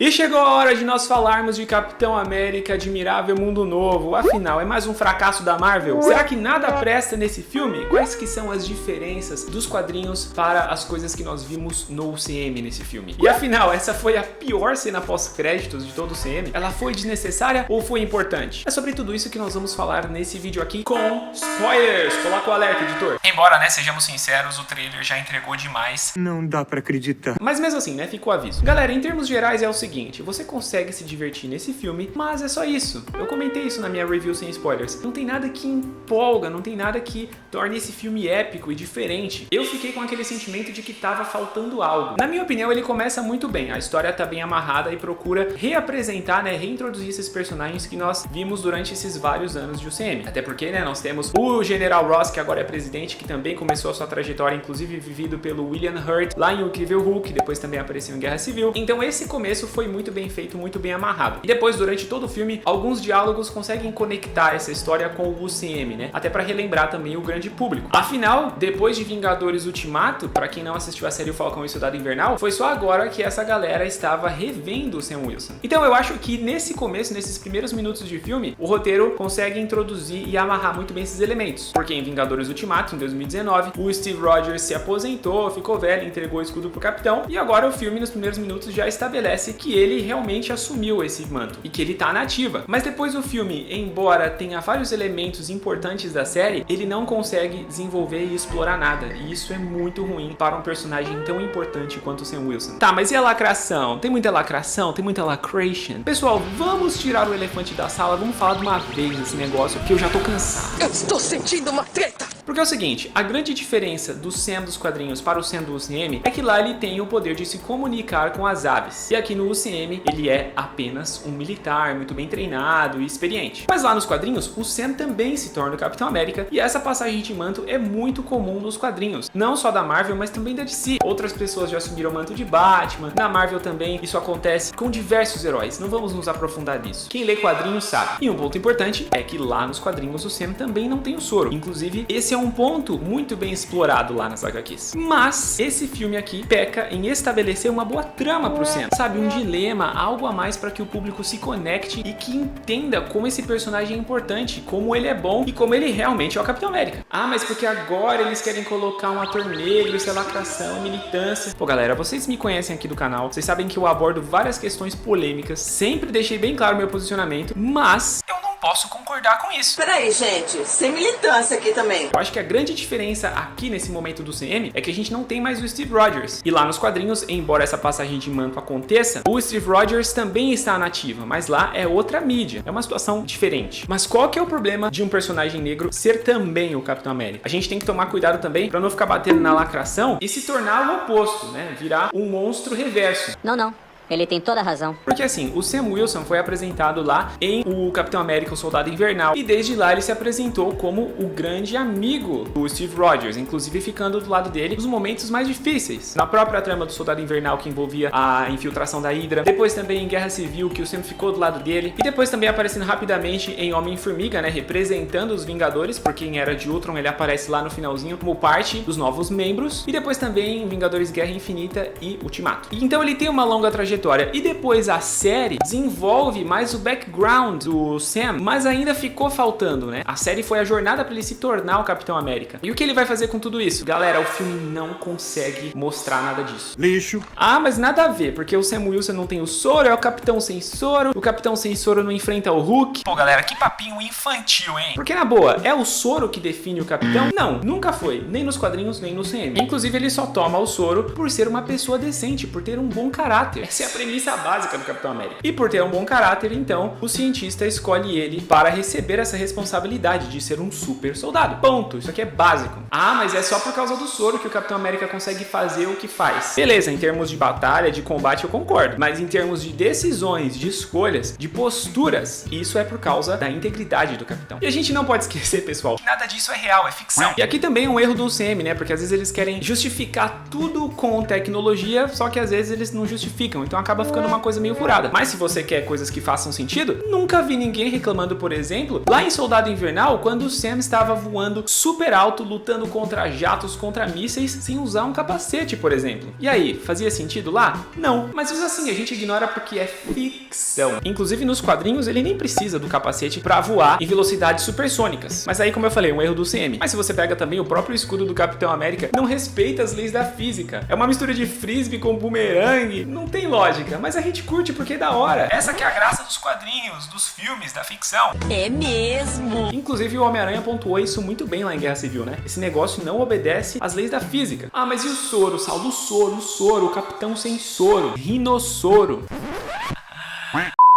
E chegou a hora de nós falarmos de Capitão América Admirável Mundo Novo. Afinal, é mais um fracasso da Marvel? Será que nada presta nesse filme? Quais que são as diferenças dos quadrinhos para as coisas que nós vimos no UCM nesse filme? E afinal, essa foi a pior cena pós-créditos de todo o UCM? Ela foi desnecessária ou foi importante? É sobre tudo isso que nós vamos falar nesse vídeo aqui com spoilers. Coloca o alerta, editor. Embora, sejamos sinceros, o trailer já entregou demais. Não dá pra acreditar. Mas mesmo assim, fica o aviso. Galera, em termos gerais é o seguinte, você consegue se divertir nesse filme, mas é só isso. Eu comentei isso na minha review sem spoilers. Não tem nada que empolga, não tem nada que torne esse filme épico e diferente. Eu fiquei com aquele sentimento de que tava faltando algo. Na minha opinião, ele começa muito bem. A história tá bem amarrada e procura reapresentar, reintroduzir esses personagens que nós vimos durante esses vários anos de UCM. Até porque, nós temos o General Ross, que agora é presidente, que também começou a sua trajetória, inclusive vivido pelo William Hurt, lá em O Incrível Hulk, depois também apareceu em Guerra Civil. Então esse começo foi muito bem feito, muito bem amarrado. E depois, durante todo o filme, alguns diálogos conseguem conectar essa história com o UCM, até pra relembrar também o grande público. Afinal, depois de Vingadores Ultimato, pra quem não assistiu a série O Falcão e o Soldado Invernal, foi só agora que essa galera estava revendo o Sam Wilson. Então eu acho que nesse começo, nesses primeiros minutos de filme, o roteiro consegue introduzir e amarrar muito bem esses elementos. Porque em Vingadores Ultimato, em 2019, o Steve Rogers se aposentou, ficou velho, entregou o escudo pro Capitão, e agora o filme, nos primeiros minutos, já estabelece que ele realmente assumiu esse manto e que ele tá na ativa. Mas depois o filme, embora tenha vários elementos importantes da série, ele não consegue desenvolver e explorar nada, e isso é muito ruim para um personagem tão importante quanto o Sam Wilson. Tá, mas e a lacração? Tem muita lacração? Tem muita lacration? Pessoal, vamos tirar o elefante da sala, vamos falar de uma vez desse negócio, porque eu já tô cansado. Eu estou sentindo uma treta! Porque é o seguinte, a grande diferença do Sam dos quadrinhos para o Sam do UCM é que lá ele tem o poder de se comunicar com as aves. E aqui no UCM ele é apenas um militar, muito bem treinado e experiente. Mas lá nos quadrinhos, o Sam também se torna o Capitão América, e essa passagem de manto é muito comum nos quadrinhos. Não só da Marvel, mas também da DC. Outras pessoas já assumiram o manto de Batman. Na Marvel também isso acontece com diversos heróis. Não vamos nos aprofundar nisso. Quem lê quadrinhos sabe. E um ponto importante é que lá nos quadrinhos o Sam também não tem o soro. Inclusive, esse é um ponto muito bem explorado lá nas HQs. Mas esse filme aqui peca em estabelecer uma boa trama pro Sam. Sabe, um dilema, algo a mais para que o público se conecte e que entenda como esse personagem é importante, como ele é bom e como ele realmente é o Capitão América. Ah, mas porque agora eles querem colocar um ator negro, isso é lacração, militância. Pô, galera, vocês me conhecem aqui do canal, vocês sabem que eu abordo várias questões polêmicas, sempre deixei bem claro o meu posicionamento, mas eu não posso concordar com isso. Peraí, gente, sem militância aqui também. Eu acho que a grande diferença aqui nesse momento do CM é que a gente não tem mais o Steve Rogers. E lá nos quadrinhos, embora essa passagem de manto aconteça, o Steve Rogers também está na ativa, mas lá é outra mídia, é uma situação diferente. Mas qual que é o problema de um personagem negro ser também o Capitão América? A gente tem que tomar cuidado também para não ficar batendo na lacração e se tornar o oposto, virar um monstro reverso. Não. Ele tem toda a razão. Porque assim, o Sam Wilson foi apresentado lá em O Capitão América, o Soldado Invernal, e desde lá ele se apresentou como o grande amigo do Steve Rogers, inclusive ficando do lado dele nos momentos mais difíceis. Na própria trama do Soldado Invernal, que envolvia a infiltração da Hydra, depois também em Guerra Civil, que o Sam ficou do lado dele, e depois também aparecendo rapidamente em Homem-Formiga, representando os Vingadores, porque em Era de Ultron ele aparece lá no finalzinho como parte dos novos membros, e depois também em Vingadores Guerra Infinita e Ultimato. E então ele tem uma longa trajetória. E depois a série desenvolve mais o background do Sam, mas ainda ficou faltando, A série foi a jornada para ele se tornar o Capitão América. E o que ele vai fazer com tudo isso? Galera, o filme não consegue mostrar nada disso. Lixo. Ah, mas nada a ver, porque o Sam Wilson não tem o soro, é o Capitão sem soro, o Capitão sem soro não enfrenta o Hulk. Pô, galera, que papinho infantil, hein? Porque na boa, é o soro que define o Capitão? Não, nunca foi, nem nos quadrinhos, nem no CM. Inclusive, ele só toma o soro por ser uma pessoa decente, por ter um bom caráter. Essa é a premissa básica do Capitão América. E por ter um bom caráter, então, o cientista escolhe ele para receber essa responsabilidade de ser um super soldado. Ponto. Isso aqui é básico. Ah, mas é só por causa do soro que o Capitão América consegue fazer o que faz. Beleza, em termos de batalha, de combate, eu concordo. Mas em termos de decisões, de escolhas, de posturas, isso é por causa da integridade do Capitão. E a gente não pode esquecer, pessoal, que nada disso é real, é ficção. E aqui também é um erro do UCM, porque às vezes eles querem justificar tudo com tecnologia, só que às vezes eles não justificam. Então então acaba ficando uma coisa meio furada. Mas se você quer coisas que façam sentido, nunca vi ninguém reclamando, por exemplo, lá em Soldado Invernal, quando o Sam estava voando super alto, lutando contra jatos, contra mísseis, sem usar um capacete, por exemplo. E aí, fazia sentido lá? Não. Mas isso assim, a gente ignora porque é ficção. Inclusive nos quadrinhos ele nem precisa do capacete pra voar em velocidades supersônicas. Mas aí, como eu falei, um erro do CM. Mas se você pega também o próprio escudo do Capitão América, não respeita as leis da física. É uma mistura de frisbee com bumerangue. Não tem lógica, mas a gente curte porque é da hora. Essa que é a graça dos quadrinhos, dos filmes, da ficção. É mesmo. Inclusive o Homem-Aranha pontuou isso muito bem lá em Guerra Civil, né? Esse negócio não obedece às leis da física. Ah, mas e o soro? O sal do soro, o soro, o Capitão sem soro, rinossoro.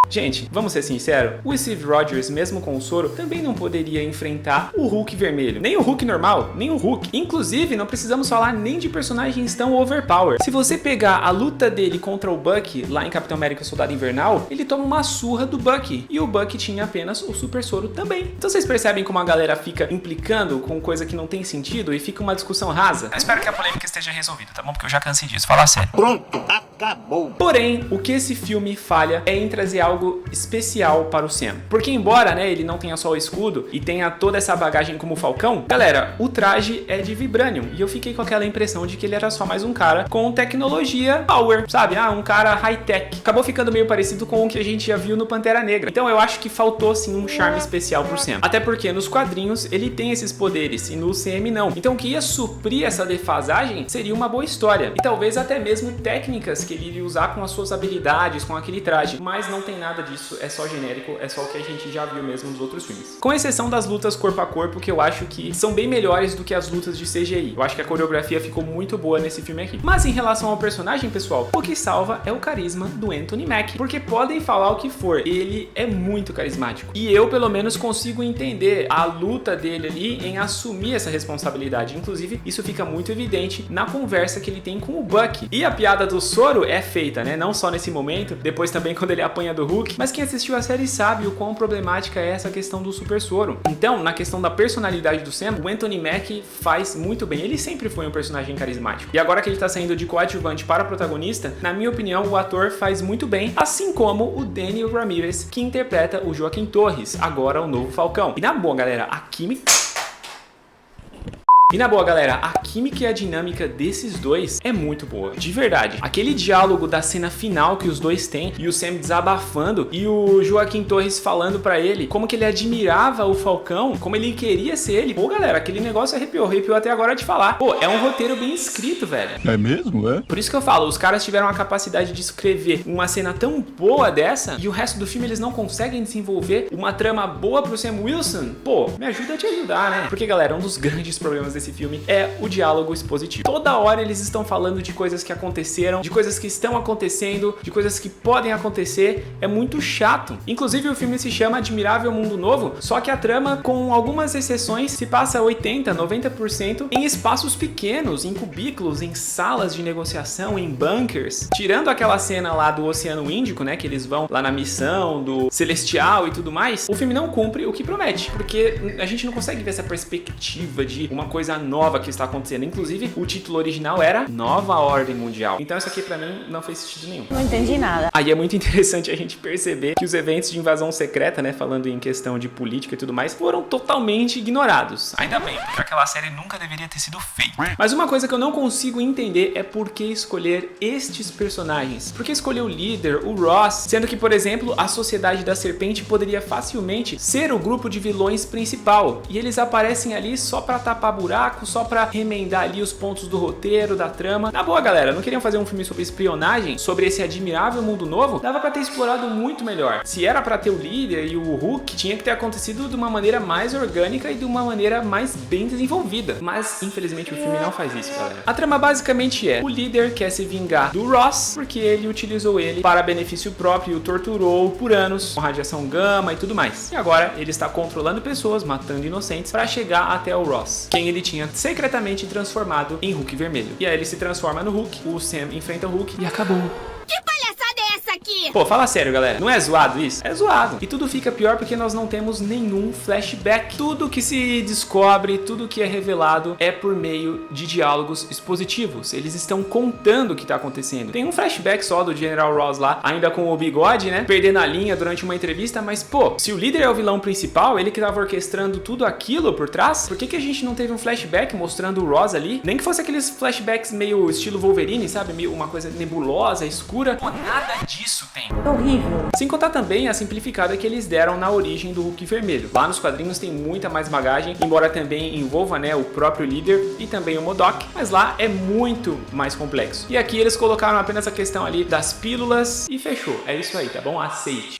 Gente, vamos ser sinceros, o Steve Rogers, mesmo com o soro, também não poderia enfrentar o Hulk vermelho. Nem o Hulk normal, nem o Hulk. Inclusive, não precisamos falar nem de personagens tão overpower. Se você pegar a luta dele contra o Bucky, lá em Capitão América Soldado Invernal, ele toma uma surra do Bucky. E o Bucky tinha apenas o super soro também. Então vocês percebem como a galera fica implicando com coisa que não tem sentido e fica uma discussão rasa? Eu espero que a polêmica esteja resolvida, tá bom? Porque eu já cansei disso, fala sério. Pronto, acabou. Porém, o que esse filme falha é em trazer algo especial para o Sam. Porque embora, né, ele não tenha só o escudo e tenha toda essa bagagem como o Falcão, galera, o traje é de Vibranium. E eu fiquei com aquela impressão de que ele era só mais um cara com tecnologia power, sabe? Ah, um cara high-tech. Acabou ficando meio parecido com o que a gente já viu no Pantera Negra. Então eu acho que faltou, sim, um charme especial pro Sam. Até porque nos quadrinhos ele tem esses poderes e no CM não. Então o que ia suprir essa defasagem seria uma boa história. E talvez até mesmo técnicas que ele iria usar com as suas habilidades, com aquele traje. Mas não tem nada disso, é só genérico, é só o que a gente já viu mesmo nos outros filmes. Com exceção das lutas corpo a corpo, que eu acho que são bem melhores do que as lutas de CGI. Eu acho que a coreografia ficou muito boa nesse filme aqui. Mas em relação ao personagem, pessoal, o que salva é o carisma do Anthony Mackie. Porque podem falar o que for, ele é muito carismático. E eu, pelo menos, consigo entender a luta dele ali em assumir essa responsabilidade. Inclusive, isso fica muito evidente na conversa que ele tem com o Bucky. E a piada do soro é feita, né? Não só nesse momento, depois também quando ele apanha do Hulk, mas quem assistiu a série sabe o quão problemática é essa questão do super soro. Então, na questão da personalidade do Sam, o Anthony Mackie faz muito bem. Ele sempre foi um personagem carismático. E agora que ele tá saindo de coadjuvante para protagonista, na minha opinião, o ator faz muito bem, assim como o Daniel Ramirez, que interpreta o Joaquim Torres, agora o novo Falcão. E na boa, galera, a química e a dinâmica desses dois é muito boa, de verdade. Aquele diálogo da cena final que os dois têm, e o Sam desabafando, e o Joaquim Torres falando pra ele como que ele admirava o Falcão, como ele queria ser ele. Pô, galera, aquele negócio arrepiou até agora de falar. Pô, é um roteiro bem escrito, velho. É mesmo, é? Por isso que eu falo, os caras tiveram a capacidade de escrever uma cena tão boa dessa, e o resto do filme eles não conseguem desenvolver uma trama boa pro Sam Wilson. Pô, me ajuda a te ajudar, né? Porque, galera, um dos grandes problemas desse filme é o diálogo expositivo. Toda hora eles estão falando de coisas que aconteceram, de coisas que estão acontecendo, de coisas que podem acontecer. É muito chato. Inclusive o filme se chama Admirável Mundo Novo, só que a trama, com algumas exceções, se passa 80, 90% em espaços pequenos, em cubículos, em salas de negociação, em bunkers. Tirando aquela cena lá do Oceano Índico, né, que eles vão lá na missão do Celestial e tudo mais, o filme não cumpre o que promete, porque a gente não consegue ver essa perspectiva de uma coisa nova que está acontecendo. Inclusive, o título original era Nova Ordem Mundial. Então isso aqui pra mim não fez sentido nenhum. Não entendi nada. Aí é muito interessante a gente perceber que os eventos de invasão secreta, né, falando em questão de política e tudo mais, foram totalmente ignorados. Ainda bem, porque aquela série nunca deveria ter sido feita. Mas uma coisa que eu não consigo entender é por que escolher estes personagens. Por que escolher o líder, o Ross, sendo que, por exemplo, a Sociedade da Serpente poderia facilmente ser o grupo de vilões principal. E eles aparecem ali só pra tapar buraco, só pra remendar ali os pontos do roteiro, da trama. Na boa, galera, não queriam fazer um filme sobre espionagem, sobre esse admirável mundo novo? Dava pra ter explorado muito melhor. Se era pra ter o líder e o Hulk, tinha que ter acontecido de uma maneira mais orgânica e de uma maneira mais bem desenvolvida. Mas, infelizmente, o filme não faz isso, galera. A trama basicamente é: o líder quer se vingar do Ross, porque ele utilizou ele para benefício próprio e o torturou por anos, com radiação gama e tudo mais. E agora, ele está controlando pessoas, matando inocentes, para chegar até o Ross, quem ele tinha secretamente transformado em Hulk vermelho. E aí ele se transforma no Hulk, o Sam enfrenta o Hulk e acabou. Que palhaçada é essa aqui? Pô, fala sério, galera. Não é zoado isso? É zoado. E tudo fica pior porque nós não temos nenhum flashback. Tudo que se descobre, tudo que é revelado é por meio de diálogos expositivos. Eles estão contando o que tá acontecendo. Tem um flashback só do General Ross lá, ainda com o bigode, né? Perdendo a linha durante uma entrevista, mas pô, se o líder é o vilão principal, ele que tava orquestrando tudo aquilo por trás, por que a gente não teve um flashback mostrando o Ross ali? Nem que fosse aqueles flashbacks meio estilo Wolverine, sabe? Meio uma coisa nebulosa, escura. Pô, nada disso tem. Horrível. Sem contar também a simplificada que eles deram na origem do Hulk vermelho. Lá nos quadrinhos tem muita mais bagagem, embora também envolva, né, o próprio líder e também o MODOK, mas lá é muito mais complexo. E aqui eles colocaram apenas a questão ali das pílulas e fechou. É isso aí, tá bom? Aceite.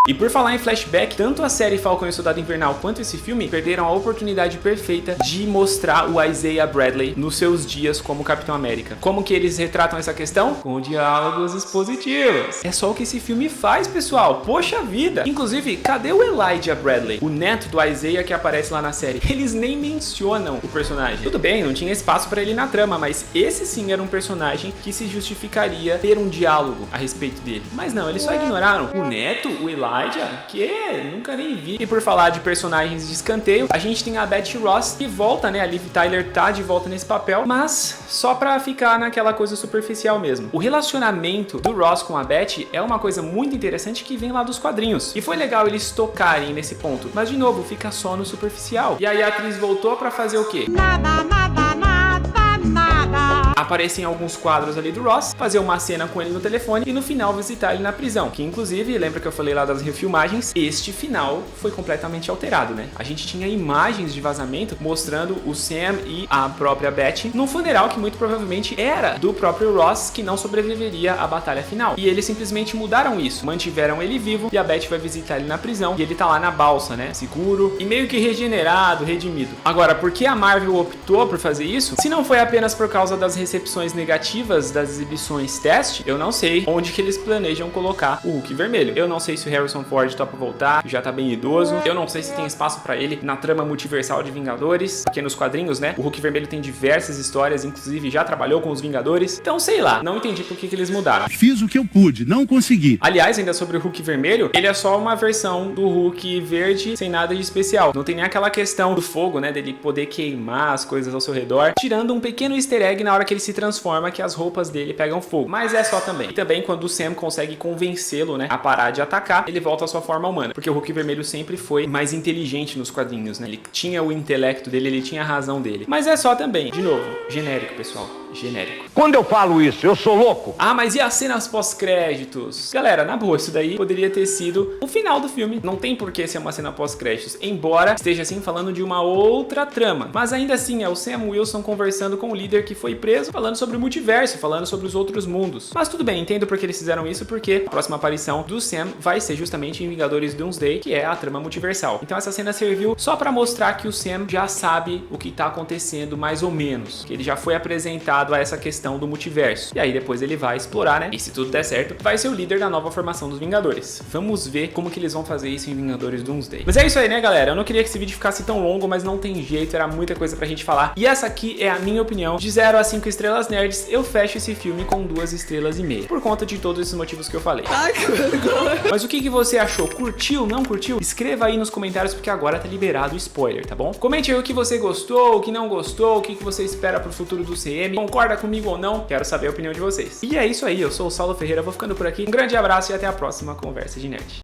E por falar em flashback, tanto a série Falcão e o Soldado Invernal quanto esse filme perderam a oportunidade perfeita de mostrar o Isaiah Bradley nos seus dias como Capitão América. Como que eles retratam essa questão? Com diálogos expositivos. É só o que esse filme faz, pessoal. Poxa vida! Inclusive, cadê o Elijah Bradley, o neto do Isaiah que aparece lá na série? Eles nem mencionam o personagem. Tudo bem, não tinha espaço pra ele na trama, mas esse sim era um personagem que se justificaria ter um diálogo a respeito dele. Mas não, eles só ignoraram. O neto, o Elijah, que nunca nem vi. E por falar de personagens de escanteio, a gente tem a Betty Ross que volta, né? A Liv Tyler tá de volta nesse papel, mas só pra ficar naquela coisa superficial mesmo. O relacionamento do Ross com a Betty é uma coisa muito interessante que vem lá dos quadrinhos. E foi legal eles tocarem nesse ponto, mas de novo, fica só no superficial. E aí a atriz voltou pra fazer o quê? Aparecem alguns quadros ali do Ross, fazer uma cena com ele no telefone e no final visitar ele na prisão, que inclusive, lembra que eu falei lá das refilmagens? Este final foi completamente alterado, né? A gente tinha imagens de vazamento mostrando o Sam e a própria Betty num funeral que muito provavelmente era do próprio Ross, que não sobreviveria à batalha final. E eles simplesmente mudaram isso, mantiveram ele vivo e a Betty vai visitar ele na prisão e ele tá lá na balsa, né? Seguro e meio que regenerado, redimido. Agora, por que a Marvel optou por fazer isso? Se não foi apenas por causa das recepções negativas das exibições teste, eu não sei onde que eles planejam colocar o Hulk vermelho. Eu não sei se o Harrison Ford topa voltar, já tá bem idoso. Eu não sei se tem espaço pra ele na trama multiversal de Vingadores, porque nos quadrinhos, né, o Hulk vermelho tem diversas histórias, inclusive já trabalhou com os Vingadores. Então, sei lá, não entendi por que eles mudaram. Fiz o que eu pude, não consegui. Aliás, ainda sobre o Hulk vermelho, ele é só uma versão do Hulk verde sem nada de especial. Não tem nem aquela questão do fogo, né, dele poder queimar as coisas ao seu redor, tirando um pequeno easter egg na hora que ele se transforma, que as roupas dele pegam fogo. Mas é só também. E também quando o Sam consegue convencê-lo, né, a parar de atacar, ele volta à sua forma humana. Porque o Hulk vermelho sempre foi mais inteligente nos quadrinhos, né? Ele tinha o intelecto dele, ele tinha a razão dele. Mas é só também. De novo, genérico, pessoal. Genérico. Quando eu falo isso, eu sou louco. Ah, mas e as cenas pós-créditos? Galera, na boa, isso daí poderia ter sido o final do filme. Não tem por que ser uma cena pós-créditos, embora esteja assim falando de uma outra trama. Mas ainda assim, é o Sam Wilson conversando com o líder que foi preso, falando sobre o multiverso, falando sobre os outros mundos. Mas tudo bem, entendo porque eles fizeram isso, porque a próxima aparição do Sam vai ser justamente em Vingadores Doomsday, que é a trama multiversal. Então essa cena serviu só pra mostrar que o Sam já sabe o que tá acontecendo mais ou menos, que ele já foi apresentado a essa questão do multiverso. E aí depois ele vai explorar, né? E se tudo der certo, vai ser o líder da nova formação dos Vingadores. Vamos ver como que eles vão fazer isso em Vingadores Doomsday. Mas é isso aí, né, galera? Eu não queria que esse vídeo ficasse tão longo, mas não tem jeito, era muita coisa pra gente falar. E essa aqui é a minha opinião. De 0 a 5 estrelas nerds, eu fecho esse filme com 2 estrelas e meia. Por conta de todos esses motivos que eu falei. Ai, que vergonha. Mas o que você achou? Curtiu? Não curtiu? Escreva aí nos comentários, porque agora tá liberado o spoiler, tá bom? Comente aí o que você gostou, o que não gostou, o que você espera pro futuro do CM. Concorda comigo ou não? Quero saber a opinião de vocês. E é isso aí, eu sou o Saulo Ferreira, vou ficando por aqui. Um grande abraço e até a próxima Conversa de Nerd.